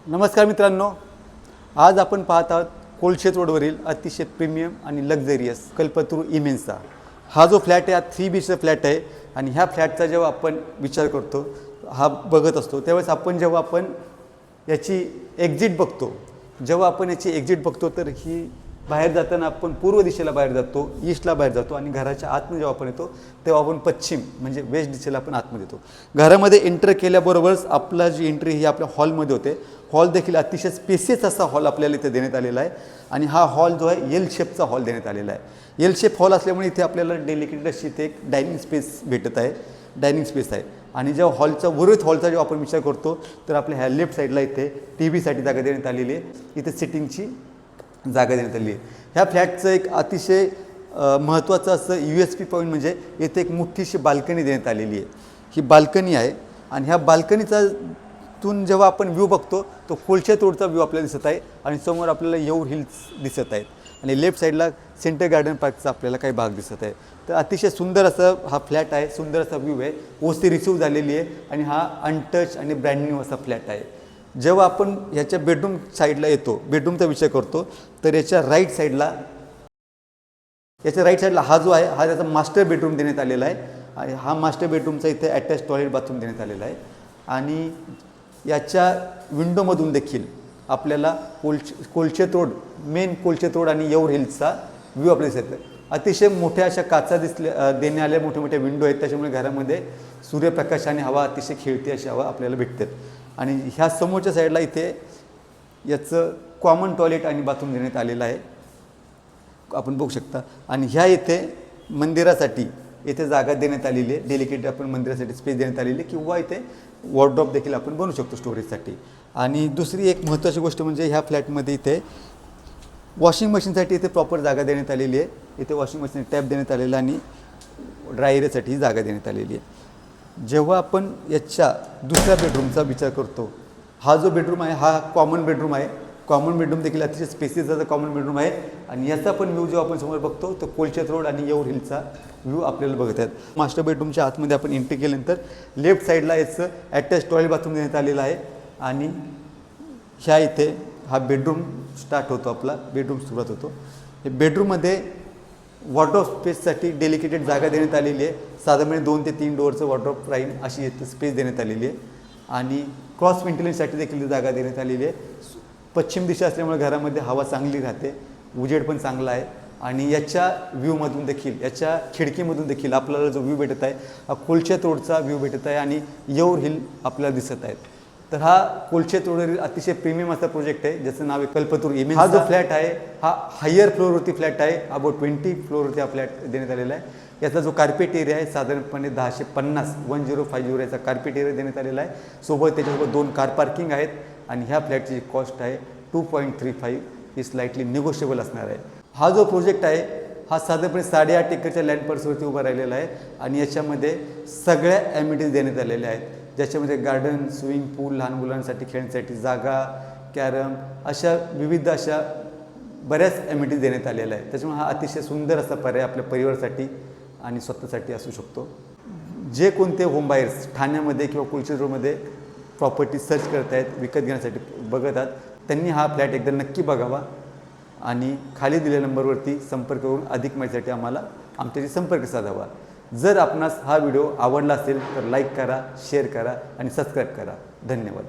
नमस्कार मित्रांनो, आज आपण पाहत आहोत कोळशेत रोडवरील अतिशय प्रीमियम आणि लक्झरियस कल्पतरू इमेन्सचा हा जो फ्लॅट आहे, हा 3 BHK फ्लॅट आहे. आणि ह्या फ्लॅटचा जेव्हा आपण विचार करतो, हा बघत असतो, त्यावेळेस जेव्हा आपण याची एक्झिट बघतो, तर ही बाहेर जाताना आपण पूर्व दिशेला बाहेर जातो, ईस्टला बाहेर जातो आणि घराच्या आतमध्ये जेव्हा आपण येतो तेव्हा आपण पश्चिम म्हणजे वेस्ट दिशेला आपण आतमध्ये येतो. घरामध्ये एंटर केल्याबरोबरच आपला जी एंट्री ही आपल्या हॉलमध्ये होते. हॉल देखील अतिशय स्पेसियस असा हॉल आपल्याला इथे देण्यात आलेला आहे. आणि हा हॉल जो आहे एल शेपचा हॉल देण्यात आलेला आहे. एल शेप हॉल असल्यामुळे इथे आपल्याला डेलिकेटेड अशी इथे एक डायनिंग स्पेस भेटत आहे, डायनिंग स्पेस आहे. आणि जेव्हा उर्वरित हॉलचा जेव्हा आपण विचार करतो तर आपल्या ह्या लेफ्ट साईडला इथे TV साठी जागा देण्यात आलेली आहे, इथे सिटिंगची जागा देण्यात आली आहे. ह्या फ्लॅटचं एक अतिशय महत्त्वाचं असं USP पॉईंट म्हणजे इथे एक मोठीशी बाल्कनी देण्यात आलेली आहे. ही बाल्कनी आहे आणि ह्या बाल्कनीतून जेव्हा आपण व्ह्यू बघतो तो कोळशेत रोडचा व्ह्यू आपल्याला दिसत आहे आणि समोर आपल्याला येऊर हिल्स दिसत आहेत आणि लेफ्ट साईडला सेंटर गार्डन पार्कचा आपल्याला काही भाग दिसत आहे. तर अतिशय सुंदर असं हा फ्लॅट आहे, सुंदर असा व्ह्यू आहे, ओसी रिसीव झालेली आहे आणि हा अनटच आणि ब्रँड न्यू असा फ्लॅट आहे. जेव्हा आपण ह्याच्या बेडरूम साईडला येतो, बेडरूमचा विचार करतो, तर याच्या राईट साईडला हा जो आहे हा त्याचा मास्टर बेडरूम देण्यात आलेला आहे. आणि हा मास्टर बेडरूमचा इथे अटॅच टॉयलेट बाथरूम देण्यात आलेला आहे. आणि याच्या विंडोमधून देखील आपल्याला कोळशेत रोड, मेन कोळशेत रोड आणि येऊर हिल्सचा व्ह्यू आपल्याला दिसत आहे. अतिशय मोठ्या अशा काचा देण्यात आल्या, मोठे मोठे विंडो आहेत, त्याच्यामुळे घरामध्ये सूर्यप्रकाश आणि हवा अतिशय खेळती अशी हवा आपल्याला भेटते. आणि ह्या समोरच्या साईडला इथे याचं कॉमन टॉयलेट आणि बाथरूम देण्यात आलेलं आहे, आपण बघू शकता. आणि ह्या इथे मंदिरासाठी इथे जागा देण्यात आलेली आहे, डेलिकेट आपण मंदिरासाठी स्पेस देण्यात आलेली आहे, किंवा इथे वॉर्डरोब देखील आपण बनवू शकतो स्टोरेजसाठी. आणि दुसरी एक महत्त्वाची गोष्ट म्हणजे ह्या फ्लॅटमध्ये इथे वॉशिंग मशीनसाठी इथे प्रॉपर जागा देण्यात आलेली आहे. इथे वॉशिंग मशीन टॅप देण्यात आलेला आणि ड्रायरसाठी जागा देण्यात आलेली आहे. जेव्हा आपण याच्या दुसऱ्या बेडरूमचा विचार करतो, हा जो बेडरूम आहे हा कॉमन बेडरूम आहे. कॉमन बेडरूम देखील अतिशय स्पेसियस असा कॉमन बेडरूम आहे. आणि याचा पण व्ह्यू जेव्हा आपण समोर बघतो तो कोळशेत रोड आणि येऊर हिलचा व्ह्यू आपल्याला बघत आहेत. मास्टर बेडरूमच्या आतमध्ये आपण एंट्री केल्यानंतर लेफ्ट साईडला याचं अटॅच टॉयलेट बाथरूम देण्यात आलेलं आहे. आणि ह्या इथे हा बेडरूम स्टार्ट होतो, आपला बेडरूम सुरुवात होतो. हे बेडरूममध्ये वॉर्डरोब स्पेससाठी डेलिकेटेड जागा देण्यात आलेली आहे. साधारणपणे 2 ते 3 डोअरचं वॉर्डरोब राहील अशी इथे स्पेस देण्यात आलेली आहे. आणि क्रॉस व्हेंटिलेशनसाठी देखील जागा देण्यात आलेली आहे. पश्चिम दिशा असल्यामुळे घरामध्ये हवा चांगली राहते, उजेड पण चांगला आहे. आणि याच्या व्ह्यूमधून देखील, याच्या खिडकीमधून देखील आपल्याला जो व्ह्यू भेटत आहे हा कोळशेत रोडचा व्ह्यू भेटत आहे आणि येऊर हिल आपल्याला दिसत आहेत. तर हा कोळशेत रोडवरील अतिशय प्रीमियम असा प्रोजेक्ट आहे, ज्याचं नाव आहे कल्पतरू इमेन्स. हा जो फ्लॅट आहे हा हायर फ्लोअरवरती फ्लॅट आहे, अबाउट 20 फ्लोअरवरती हा फ्लॅट देण्यात आलेला आहे. याचा जो कार्पेट एरिया आहे साधारणपणे 1050 याचा कार्पेट एरिया देण्यात आलेला आहे. त्याच्यासोबत 2 कार पार्किंग आहेत. आणि ह्या फ्लॅटची कॉस्ट आहे 2.35, ही स्लाइटली निगोशिएबल असणार आहे. हा जो प्रोजेक्ट आहे हा साधारणपणे 8.5 एकरच्या लँड पर्सवरती उभा राहिलेला आहे. आणि याच्यामध्ये सगळ्या ॲम्युनिटीज देण्यात आलेल्या आहेत, ज्याच्यामध्ये गार्डन, स्विमिंग पूल, लहान मुलांसाठी खेळण्यासाठी जागा, कॅरम, अशा विविध अशा बऱ्याच ॲम्युनिटीज देण्यात आलेल्या आहेत. त्याच्यामुळे हा अतिशय सुंदर असा पर्याय आपल्या परिवारासाठी आणि स्वतःसाठी असू शकतो. जे कोणते होम बायर्स ठाण्यामध्ये किंवा कोळशेत रोडमध्ये प्रॉपर्टी सर्च करत आहेत, विकत घेण्यासाठी बघत आहात, त्यांनी हा फ्लॅट एकदा नक्की बघावा आणि खाली दिलेल्या नंबरवरती संपर्क करून अधिक माहितीसाठी आमच्याशी संपर्क साधावा. जर आपणास हा व्हिडिओ आवडला असेल तर लाईक करा, शेअर करा आणि सबस्क्राईब करा. धन्यवाद.